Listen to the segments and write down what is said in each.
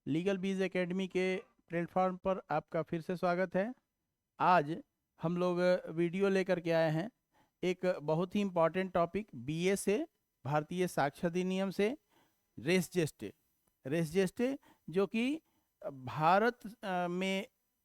Legal बीज academy के platform पर आपका फिर से स्वागत है। आज हम लोग वीडियो लेकर के आए हैं एक बहुत ही इम्पॉर्टेंट टॉपिक बीए से, भारतीय साक्ष्य अधिनियम से, रेस जेस्टे। रेस जेस्टे जो कि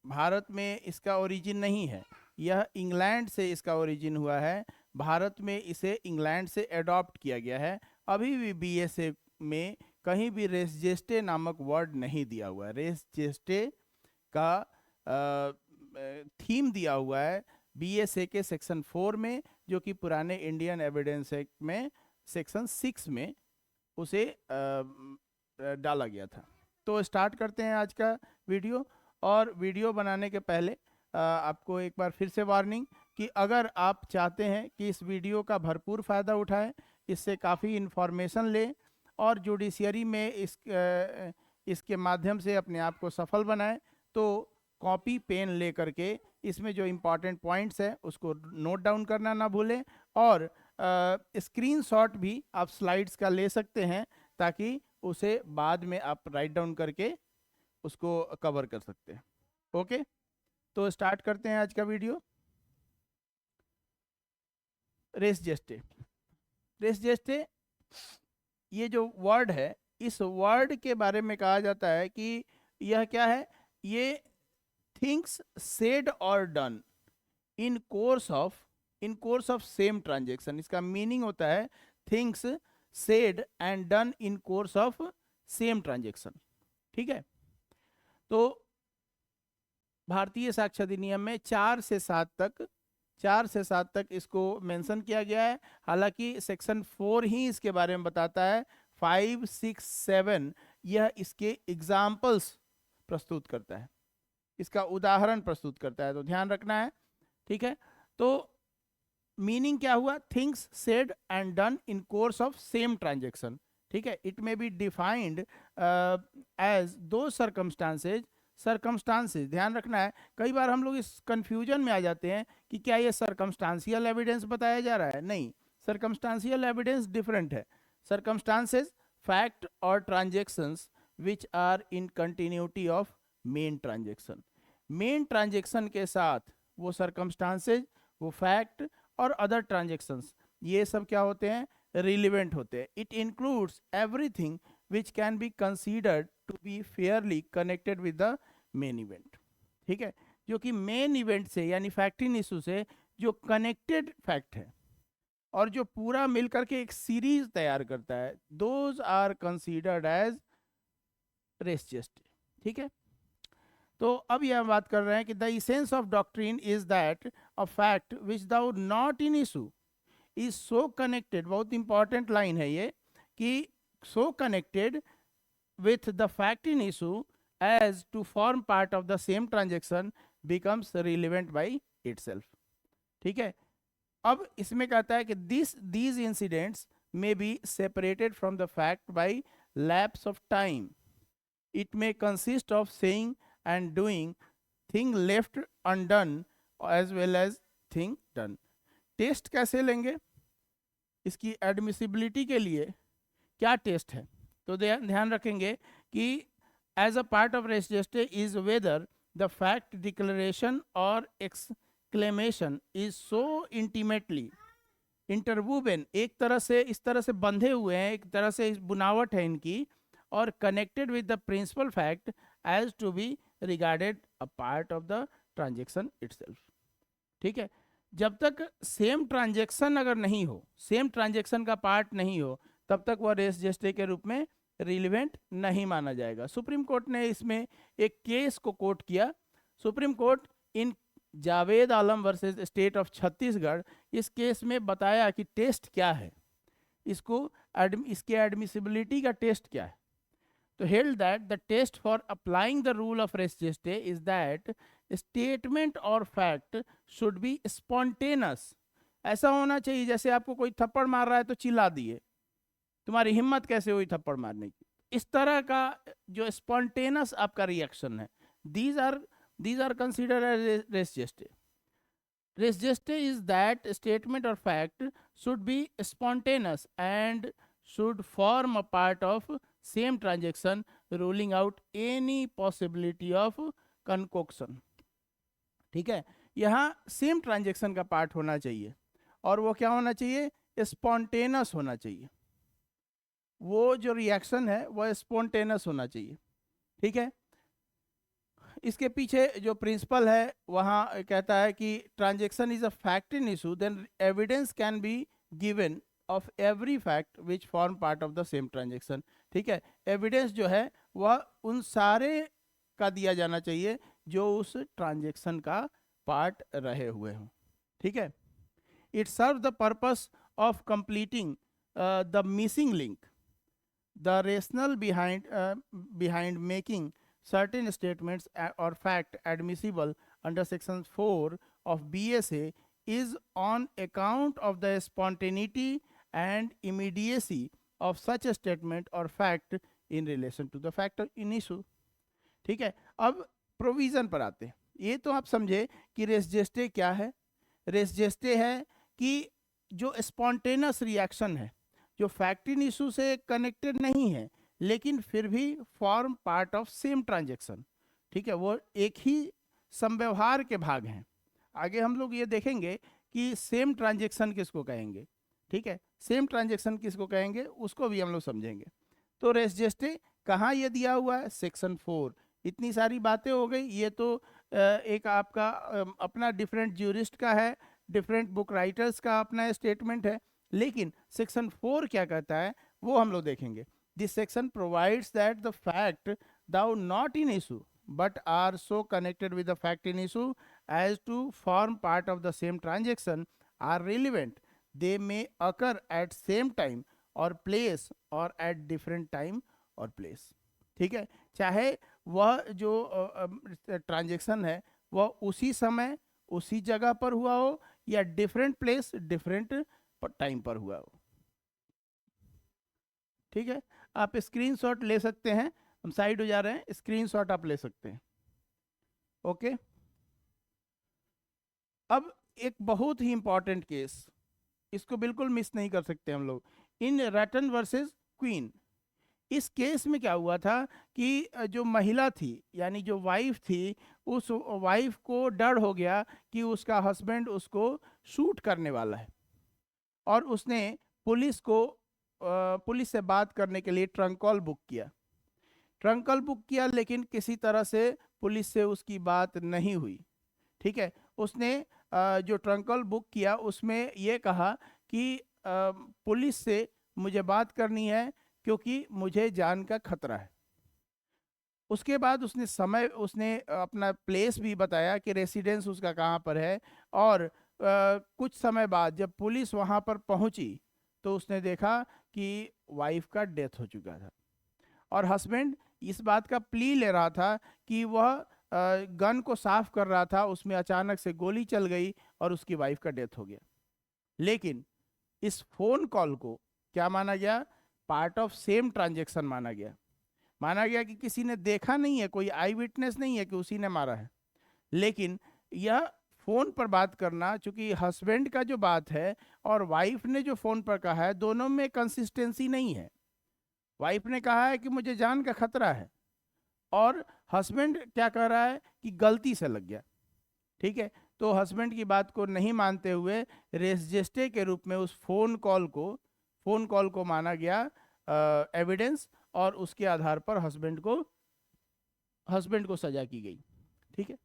भारत में इसका ओरिजिन नहीं है, यह इंग्लैंड से इसका ओरिजिन हुआ है। भारत में इसे इंग्लैंड से अडॉप्ट किया गया है। अभी भी बीएसए में कहीं भी रेस जेस्टे नामक वर्ड नहीं दिया हुआ है। रेस जेस्टे का थीम दिया हुआ है बीएसए के सेक्शन 4 में, जो कि पुराने इंडियन एविडेंस एक्ट में सेक्शन 6 में उसे डाला गया था। तो स्टार्ट करते हैं आज का वीडियो। और वीडियो बनाने के पहले आपको एक बार फिर से वार्निंग कि अगर आप चाहते हैं कि इस वीडियो का भरपूर फ़ायदा उठाएं, इससे काफ़ी इन्फॉर्मेशन लें और जुडिशियरी में इसके माध्यम से अपने आप को सफल बनाएं, तो कॉपी पेन ले करके इसमें जो इम्पॉर्टेंट पॉइंट्स है उसको नोट डाउन करना ना भूलें। और स्क्रीनशॉट भी आप स्लाइड्स का ले सकते हैं ताकि उसे बाद में आप राइट डाउन करके उसको कवर कर सकते हैं। ओके, तो स्टार्ट करते हैं आज का वीडियो। Race gestae. रेस जेस्टे ये जो वर्ड है, इस वर्ड के बारे में कहा जाता है कि यह क्या है, ये थिंग्स सेड और done in course of same transaction. इसका मीनिंग होता है things said and done in course of same transaction. ठीक है, तो भारतीय साक्ष्य अधिनियम में 4 से 7 तक इसको मेंशन किया गया है। हालांकि सेक्शन 4 ही इसके बारे में बताता है। 5, 6, 7 यह इसके एग्जाम्पल्स प्रस्तुत करता है, इसका उदाहरण प्रस्तुत करता है, तो ध्यान रखना है। ठीक है, तो मीनिंग क्या हुआ, things said and done in course of same transaction. ठीक है, it may be defined as दो सर्कमस्टांसेज। ध्यान रखना है, कई बार हम लोग इस कंफ्यूजन में आ जाते हैं कि क्या ये सर्कमस्टांशियल एविडेंस बताया जा रहा है। नहीं, सर्कमस्टांशियल एविडेंस डिफरेंट है। सर्कमस्टांसेज फैक्ट और transactions which are in continuity of main transaction. Main transaction के साथ वो सर्कमस्टांसेज, वो फैक्ट और अदर ट्रांजेक्शंस, ये सब क्या होते हैं, रिलेवेंट होते हैं। It includes everything which can be considered to be fairly connected with the main event. ठीक है, जो कि मेन इवेंट से यानी फैक्ट इन इशू से जो कनेक्टेड फैक्ट है और जो पूरा मिलकर के एक सीरीज तैयार करता है, those are considered as res gestae. ठीक है, तो अब यह बात कर रहे हैं कि the essence of doctrine is that a fact which though not in issue is so connected. बहुत इंपॉर्टेंट लाइन है ये कि so connected with the fact in issue as to form part of the same transaction becomes relevant by itself। ठीक है, अब इसमें कहता है कि these incidents may be separated from the fact by lapse of time। it may consist of saying and doing thing left undone as well as thing done। Test कैसे लेंगे, इसकी एडमिसिबिलिटी के लिए क्या टेस्ट है, तो ध्यान रखेंगे कि as a part of res gestae is whether the fact declaration और exclamation is so intimately interwoven, एक तरह से इस तरह से बंधे हुए हैं, एक तरह से इस बुनावट है इनकी, और connected with the principal fact as to be regarded a part of the transaction itself. ठीक है, जब तक सेम ट्रांजेक्शन अगर नहीं हो, सेम ट्रांजेक्शन का पार्ट नहीं हो, तब तक वह रेस जेस्टे के रूप में रिलेवेंट नहीं माना जाएगा। सुप्रीम कोर्ट ने इसमें एक केस को कोट किया। Supreme court in Javed Alam versus state of Chhattisgarh, इस केस में बताया कि टेस्ट क्या है, इसके एडमिसिबिलिटी का टेस्ट क्या है। तो held that the test for applying the rule of res gestae is that statement और फैक्ट शुड बी स्पॉन्टेनस। ऐसा होना चाहिए जैसे आपको कोई थप्पड़ मार रहा है तो चिल्ला दिए, तुम्हारी हिम्मत कैसे हुई थप्पड़ मारने की, इस तरह का जो स्पॉन्टेनस आपका रिएक्शन है, these are considered as res gestae. Res gestae is that statement और fact should be spontaneous and should form a part of same transaction ruling out any possibility of concoction. ठीक है, यहाँ सेम ट्रांजेक्शन का part होना चाहिए, और वो क्या होना चाहिए, स्पॉन्टेनस होना चाहिए। वो जो रिएक्शन है वो स्पॉन्टेनस होना चाहिए। ठीक है, इसके पीछे जो प्रिंसिपल है वहाँ कहता है कि transaction is a fact in issue, then evidence can be given of every fact which form part of the same transaction. ठीक है, एविडेंस जो है वह उन सारे का दिया जाना चाहिए जो उस ट्रांजेक्शन का पार्ट रहे हुए हों। ठीक है, it serve the purpose of completing the missing link, the rationale behind making certain statements or fact admissible under section 4 of BSA is on account of the spontaneity and immediacy of such a statement or fact in relation to the fact in issue। ठीक है, अब provision पर आते हैं। ये तो आप समझे कि रेस जेस्टे क्या है। रेस जेस्टे है कि जो स्पॉन्टेनियस रिएक्शन है, जो फैक्ट इन इशू से कनेक्टेड नहीं है लेकिन फिर भी form part of same transaction. ठीक है, वो एक ही संव्यवहार के भाग हैं। आगे हम लोग ये देखेंगे कि सेम ट्रांजेक्शन किसको कहेंगे। ठीक है, सेम ट्रांजेक्शन किसको कहेंगे उसको भी हम लोग समझेंगे। तो रेस जेस्टे कहाँ ये दिया हुआ है, सेक्शन 4। इतनी सारी बातें हो गई, ये तो एक आपका अपना डिफरेंट ज्यूरिस्ट का है, डिफरेंट बुक राइटर्स का अपना स्टेटमेंट है, लेकिन सेक्शन 4 क्या कहता है वो हम लोग देखेंगे। This section provides that the fact though not in issue but are so connected with the fact in issue as to form part of the same transaction are relevant. They may occur at same time or place or at different time or place। ठीक है, चाहे वह जो transaction है वह उसी समय उसी जगह पर हुआ हो या डिफरेंट प्लेस डिफरेंट टाइम पर हुआ हो। ठीक है, आप स्क्रीनशॉट ले सकते हैं, हम साइड हो जा रहे हैं, स्क्रीनशॉट आप ले सकते हैं। ओके, अब एक बहुत ही इंपॉर्टेंट केस, इसको बिल्कुल मिस नहीं कर सकते हम लोग, इन रैटन वर्सेस क्वीन। इस केस में क्या हुआ था कि जो महिला थी यानी जो वाइफ थी, उस वाइफ को डर हो गया कि उसका हस्बैंड उसको शूट करने वाला है, और उसने पुलिस से बात करने के लिए ट्रंक कॉल बुक किया। ट्रंक कॉल बुक किया लेकिन किसी तरह से पुलिस से उसकी बात नहीं हुई। ठीक है, उसने जो ट्रंक कॉल बुक किया उसमें ये कहा कि पुलिस से मुझे बात करनी है क्योंकि मुझे जान का खतरा है। उसके बाद उसने अपना प्लेस भी बताया कि रेसिडेंस उसका कहाँ पर है, और कुछ समय बाद जब पुलिस वहाँ पर पहुँची तो उसने देखा कि वाइफ का डेथ हो चुका था, और हस्बैंड इस बात का प्ली ले रहा था कि वह गन को साफ कर रहा था, उसमें अचानक से गोली चल गई और उसकी वाइफ का डेथ हो गया। लेकिन इस फोन कॉल को क्या माना गया, पार्ट ऑफ सेम ट्रांजेक्शन माना गया कि किसी ने देखा नहीं है, कोई आई विटनेस नहीं है कि उसी ने मारा है। लेकिन यह फोन पर बात करना, चूंकि हस्बैंड का जो बात है और वाइफ ने जो फोन पर कहा है, दोनों में कंसिस्टेंसी नहीं है। वाइफ ने कहा है कि मुझे जान का खतरा है, और हस्बैंड क्या कह रहा है कि गलती से लग गया। ठीक है, तो हस्बैंड की बात को नहीं मानते हुए रेस जेस्टे के रूप में उस फोन कॉल को माना गया एविडेंस, और उसके आधार पर हस्बैंड को सजा की गई। ठीक है,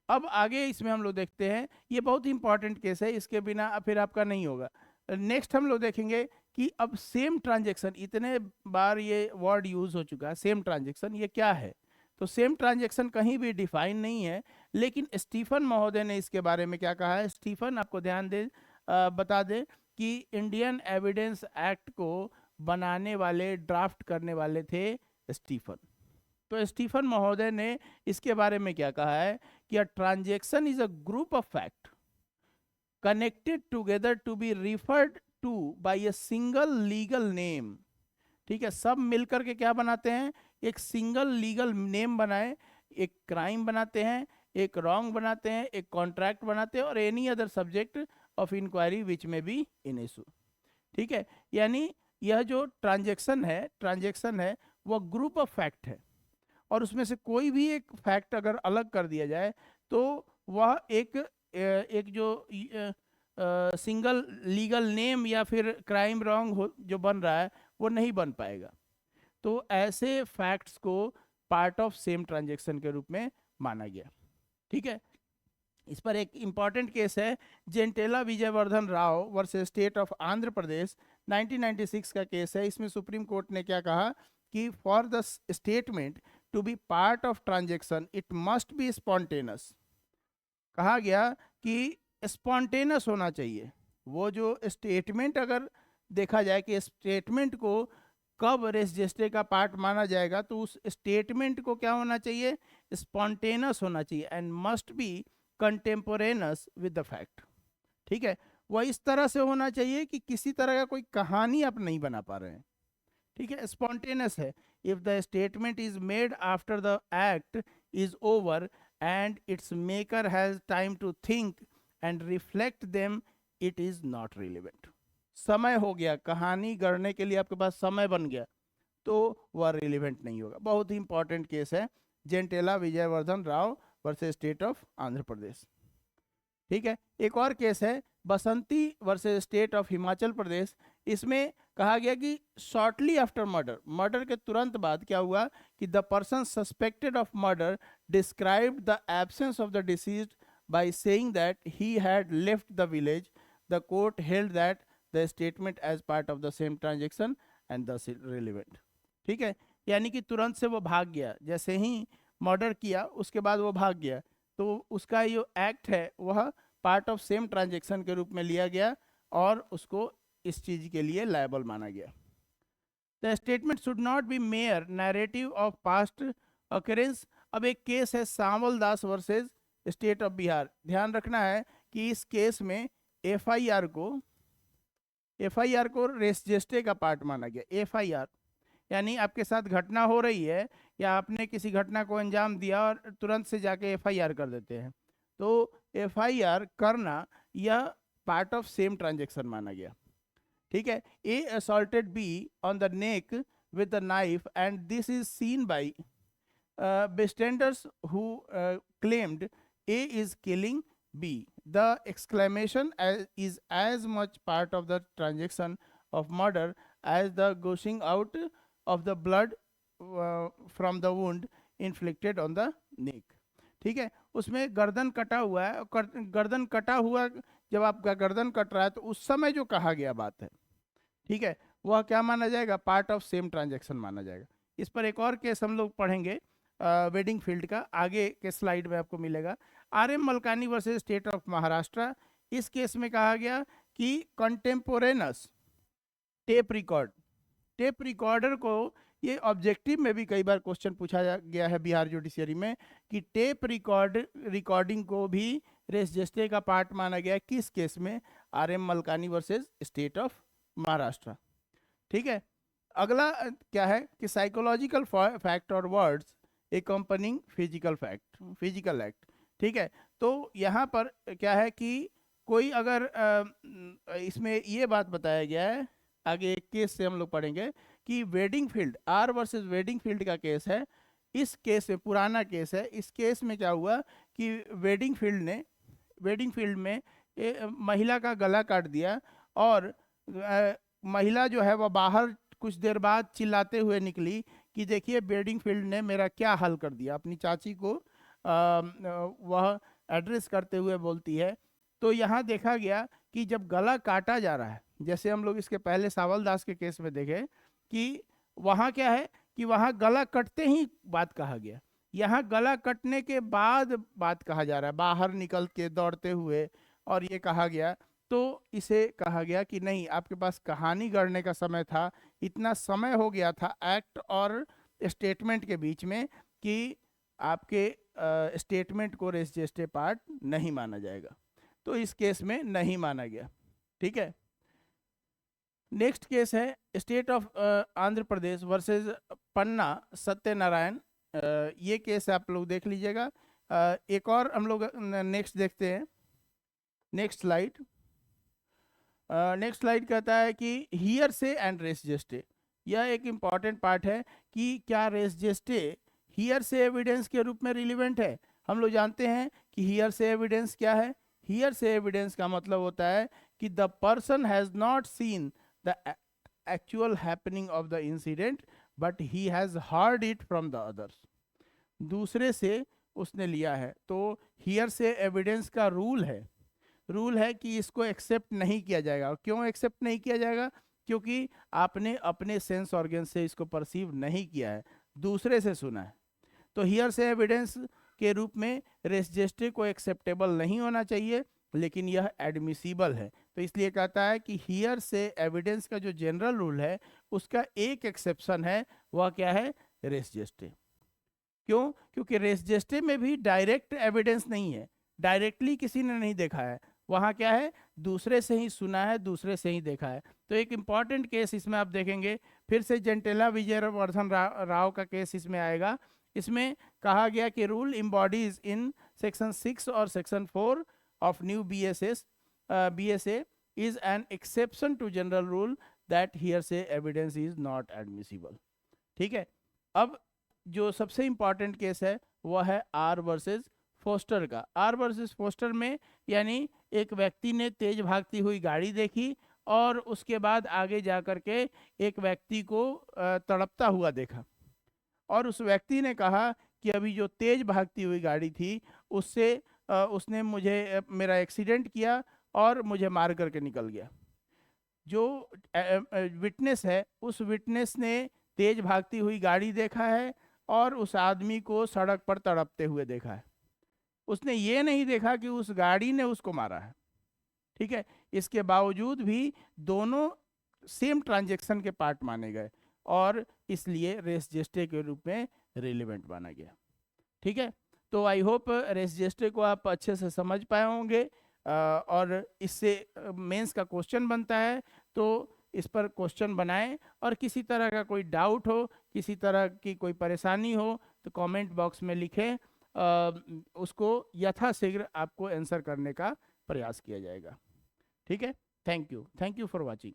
अब आगे इसमें हम लोग देखते हैं, ये बहुत ही इंपॉर्टेंट केस है, इसके बिना फिर आपका नहीं होगा। नेक्स्ट हम लोग देखेंगे कि अब सेम ट्रांजेक्शन, इतने बार ये वर्ड यूज हो चुका है सेम ट्रांजेक्शन, ये क्या है। तो सेम ट्रांजेक्शन कहीं भी डिफाइन नहीं है, लेकिन स्टीफन महोदय ने इसके बारे में क्या कहा है। स्टीफन आपको बता दे कि इंडियन एविडेंस एक्ट को बनाने वाले, ड्राफ्ट करने वाले थे स्टीफन। तो स्टीफन महोदय ने इसके बारे में क्या कहा है कि a transaction is a group of fact connected together to be referred to by a single legal name। ठीक है, सब मिलकर के क्या बनाते हैं, एक सिंगल लीगल नेम बनाए, एक क्राइम बनाते हैं, एक रॉन्ग बनाते हैं, एक कॉन्ट्रैक्ट बनाते हैं, और any other subject of inquiry which may be in issue. ठीक है, यानी यह जो ट्रांजेक्शन है वह ग्रुप ऑफ फैक्ट है, और उसमें से कोई भी एक फैक्ट अगर अलग कर दिया जाए तो वह एक जो सिंगल लीगल नेम या फिर क्राइम रॉन्ग हो जो बन रहा है वो नहीं बन पाएगा। तो ऐसे फैक्ट्स को पार्ट ऑफ सेम ट्रांजेक्शन के रूप में माना गया। ठीक है, इस पर एक इंपॉर्टेंट केस है Gentela Vijayavardhan Rao versus state of Andhra Pradesh, 1996 का केस है। इसमें सुप्रीम कोर्ट ने क्या कहा कि for the statement to be part of transaction it must be spontaneous. कहा गया कि स्पॉन्टेनस होना चाहिए। वो जो स्टेटमेंट अगर देखा जाए कि स्टेटमेंट को कब रेस जेस्टे का पार्ट माना जाएगा, तो उस स्टेटमेंट को क्या होना चाहिए, स्पॉन्टेनस होना चाहिए, and must be contemporaneous with the fact. ठीक है, वह इस तरह से होना चाहिए कि किसी तरह का कोई कहानी आप नहीं बना पा रहे हैं। ठीक है, स्पॉन्टेनियस है। If the statement is made after the act is over and its maker has time to think and reflect them, it is not relevant. समय हो गया, कहानी गढ़ने के लिए आपके पास समय बन गया, तो वह रिलेवेंट नहीं होगा। बहुत ही इंपॉर्टेंट केस है Gentela Vijayavardhan Rao versus state of Andhra Pradesh. ठीक है, एक और केस है Basanti versus state of Himachal Pradesh. इसमें कहा गया कि शॉर्टली आफ्टर मर्डर, मर्डर के तुरंत बाद क्या हुआ कि the person suspected of murder described the absence of the deceased by saying that he had left the village. The court held that the statement as part of the same transaction and thus relevant. ठीक है, यानी कि तुरंत से वो भाग गया, जैसे ही मर्डर किया उसके बाद वो भाग गया, तो उसका जो एक्ट है वह पार्ट ऑफ सेम ट्रांजेक्शन के रूप में लिया गया और उसको इस चीज के लिए लायबल माना गया। The statement should not be mayor narrative of past occurrence. अब एक केस है सांवल दास वर्सेस स्टेट ऑफ बिहार। ध्यान रखना है कि इस केस में एफआईआर को रेस्जेस्टे का पार्ट माना गया। एफआईआर यानी आपके साथ घटना हो रही है या आपने किसी घटना को अंजाम दिया और तुरंत से जाके एफआईआर कर देते हैं, तो एफआईआर करना यह पार्ट ऑफ सेम ट्रांजेक्शन माना गया। ठीक है, A assaulted B on the neck with the knife and this is seen by bystanders who claimed A is killing B. The exclamation is as much part of the transaction of murder as the gushing out of the blood from the wound inflicted on the neck. ठीक है, उसमें गर्दन कटा हुआ है, गर्दन कटा हुआ जब आपका गर्दन कट रहा है तो उस समय जो कहा गया बात है, ठीक है, वह क्या माना जाएगा, पार्ट ऑफ सेम ट्रांजैक्शन माना जाएगा। इस पर एक और केस हम लोग पढ़ेंगे वेडिंग फील्ड का, आगे के स्लाइड में आपको मिलेगा। RM Malkani versus state of Maharashtra. इस केस में कहा गया कि कंटेम्पोरेनस टेप रिकॉर्डर को, ये ऑब्जेक्टिव में भी कई बार क्वेश्चन पूछा गया है बिहार जुडिशियरी में कि टेप रिकॉर्डिंग को भी रेस जेस्टे का पार्ट माना गया। किस केस में, RM Malkani versus state of Maharashtra. ठीक है, अगला क्या है कि साइकोलॉजिकल फैक्ट और वर्ड्स एकम्पनिंग फिजिकल एक्ट। ठीक है, तो यहाँ पर क्या है कि कोई अगर इसमें ये बात बताया गया है, आगे एक केस से हम लोग पढ़ेंगे कि wedding field, R versus wedding field का केस है। इस केस में, पुराना केस है, इस केस में क्या हुआ कि वेडिंग फील्ड में महिला का गला काट दिया और महिला जो है वह बाहर कुछ देर बाद चिल्लाते हुए निकली कि देखिए वेडिंग फील्ड ने मेरा क्या हाल कर दिया। अपनी चाची को वह एड्रेस करते हुए बोलती है। तो यहाँ देखा गया कि जब गला काटा जा रहा है, जैसे हम लोग इसके पहले सावल दास के केस में देखे कि वहाँ क्या है कि वहाँ गला कटते ही बात कहा गया, यहाँ गला कटने के बाद बात कहा जा रहा है, बाहर निकल के दौड़ते हुए, और ये कहा गया। तो इसे कहा गया कि नहीं, आपके पास कहानी गढ़ने का समय था, इतना समय हो गया था एक्ट और स्टेटमेंट के बीच में कि आपके स्टेटमेंट को रेस जेस्टे पार्ट नहीं माना जाएगा, तो इस केस में नहीं माना गया। ठीक है, नेक्स्ट केस है state of Andhra Pradesh versus Panna Satyanarayana. ये केस आप लोग देख लीजिएगा। एक और हम लोग नेक्स्ट देखते हैं, नेक्स्ट स्लाइड कहता है कि हियर से एंड रेस जेस्टे। यह एक इम्पॉर्टेंट पार्ट है कि क्या रेस जेस्टे हियर से एविडेंस के रूप में रिलीवेंट है। हम लोग जानते हैं कि हियर से एविडेंस क्या है। हियर से एविडेंस का मतलब होता है कि the person has not seen the actual happening of the incident but he has heard it from the others. दूसरे से उसने लिया है। तो हियर से एविडेंस का रूल है कि इसको एक्सेप्ट नहीं किया जाएगा। क्यों एक्सेप्ट नहीं किया जाएगा? क्योंकि आपने अपने सेंस ऑर्गन से इसको परसीव नहीं किया है, दूसरे से सुना है। तो हियर से एविडेंस के रूप में रेस जेस्टे को एक्सेप्टेबल नहीं होना चाहिए, लेकिन यह एडमिसिबल है। तो इसलिए कहता है कि हियर से एविडेंस का जो जनरल रूल है उसका एक एक्सेप्शन है, वह क्या है? रेस जेस्टे। क्यों? क्योंकि रेस जेस्टे में भी डायरेक्ट एविडेंस नहीं है, डायरेक्टली किसी ने नहीं देखा है, वहाँ क्या है? दूसरे से ही सुना है, दूसरे से ही देखा है। तो एक इम्पॉर्टेंट केस इसमें आप देखेंगे, फिर से जेंटेला विजयवर्धन राव का केस इसमें आएगा। इसमें कहा गया कि रूल इम्बॉडीज इन सेक्शन 6 और section 4 of new BSA is an exception to general rule that hearsay evidence is not admissible. ठीक है। अब जो सबसे इम्पॉर्टेंट केस है वह है आर वर्सेस फोस्टर का। आर वर्सेस फोस्टर में यानी एक व्यक्ति ने तेज भागती हुई गाड़ी देखी और उसके बाद आगे जा कर के एक व्यक्ति को तड़पता हुआ देखा, और उस व्यक्ति ने कहा कि अभी जो तेज भागती हुई गाड़ी थी उससे उसने मुझे मेरा एक्सीडेंट किया और मुझे मार करके निकल गया। जो विटनेस है, उस विटनेस ने तेज भागती हुई गाड़ी देखा है और उस आदमी को सड़क पर तड़पते हुए देखा है। उसने ये नहीं देखा कि उस गाड़ी ने उसको मारा है। ठीक है। इसके बावजूद भी दोनों सेम ट्रांजैक्शन के पार्ट माने गए और इसलिए रेस जेस्टे के रूप में रिलेवेंट माना गया। ठीक है। तो आई होप रेस जेस्टे को आप अच्छे से समझ पाए होंगे, और इससे मेंस का क्वेश्चन बनता है तो इस पर क्वेश्चन बनाएं, और किसी तरह का कोई डाउट हो, किसी तरह की कोई परेशानी हो तो कमेंट बॉक्स में लिखें, उसको यथाशीघ्र आपको आंसर करने का प्रयास किया जाएगा। ठीक है। Thank you for watching.